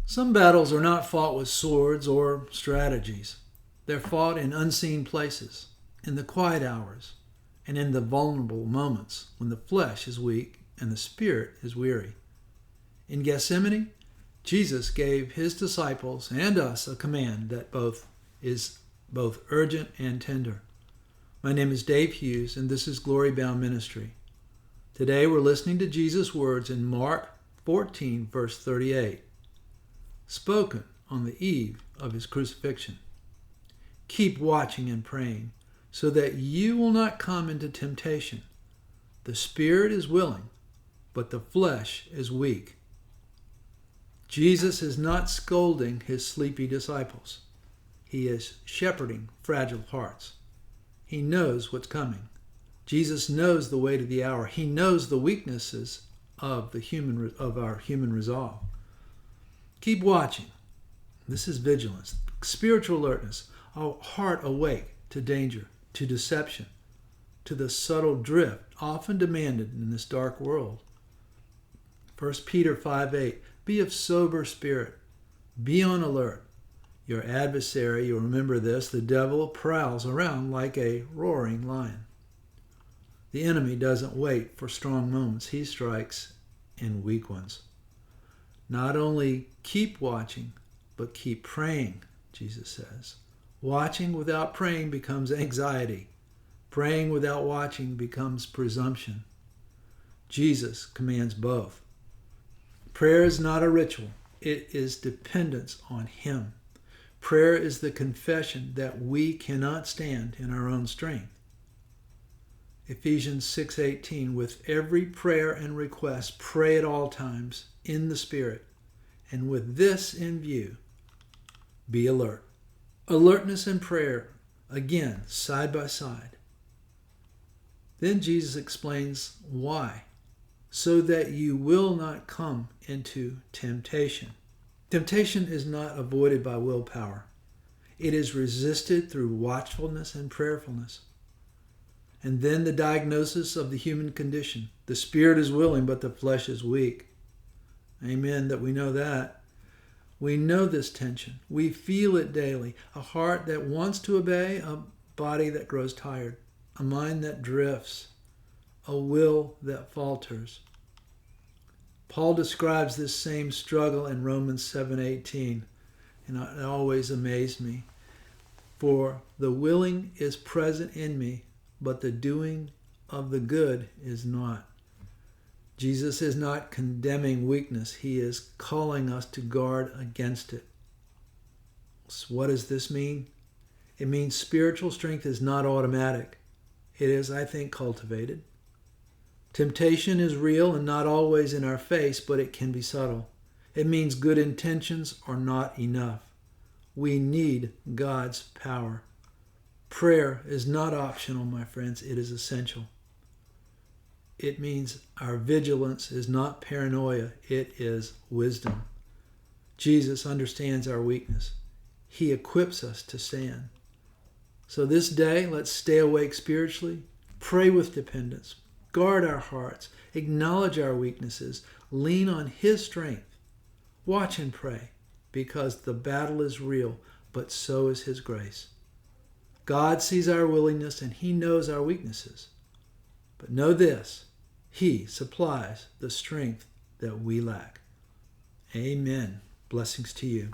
Some battles are not fought with swords or strategies. They're fought in unseen places, in the quiet hours, and in the vulnerable moments when the flesh is weak and the spirit is weary. In Gethsemane, Jesus gave his disciples and us a command that is both urgent and tender. My name is Dave Hughes, and this is Glory Bound Ministry. Today we're listening to Jesus' words in Mark 14, verse 38, spoken on the eve of his crucifixion. Keep watching and praying, so that you will not come into temptation. The spirit is willing, but the flesh is weak. Jesus is not scolding his sleepy disciples. He is shepherding fragile hearts. He knows what's coming. Jesus knows the weight of the hour. He knows the weaknesses of our human resolve. Keep watching. This is vigilance, spiritual alertness, a heart awake to danger, to deception, to the subtle drift often demanded in this dark world. 1 Peter 5:8, be of sober spirit. Be on alert. Your adversary, you remember this, the devil prowls around like a roaring lion. The enemy doesn't wait for strong moments. He strikes in weak ones. Not only keep watching, but keep praying, Jesus says. Watching without praying becomes anxiety. Praying without watching becomes presumption. Jesus commands both. Prayer is not a ritual. It is dependence on him. Prayer is the confession that we cannot stand in our own strength. Ephesians 6:18, with every prayer and request, pray at all times in the Spirit. And with this in view, be alert. Alertness and prayer, again, side by side. Then Jesus explains why. So that you will not come into temptation. Temptation is not avoided by willpower. It is resisted through watchfulness and prayerfulness. And then the diagnosis of the human condition. The spirit is willing, but the flesh is weak. Amen, that we know that. We know this tension. We feel it daily. A heart that wants to obey, a body that grows tired, a mind that drifts, a will that falters. Paul describes this same struggle in Romans 7:18, and it always amazed me. For the willing is present in me, but the doing of the good is not. Jesus is not condemning weakness. He is calling us to guard against it. So what does this mean? It means spiritual strength is not automatic. It is, I think, cultivated. Temptation is real and not always in our face, but it can be subtle. It means good intentions are not enough. We need God's power. Prayer is not optional, my friends. It is essential. It means our vigilance is not paranoia. It is wisdom. Jesus understands our weakness. He equips us to stand. So this day, let's stay awake spiritually, pray with dependence, guard our hearts, acknowledge our weaknesses, lean on his strength. Watch and pray, because the battle is real, but so is his grace. God sees our willingness and he knows our weaknesses. But know this, he supplies the strength that we lack. Amen. Blessings to you.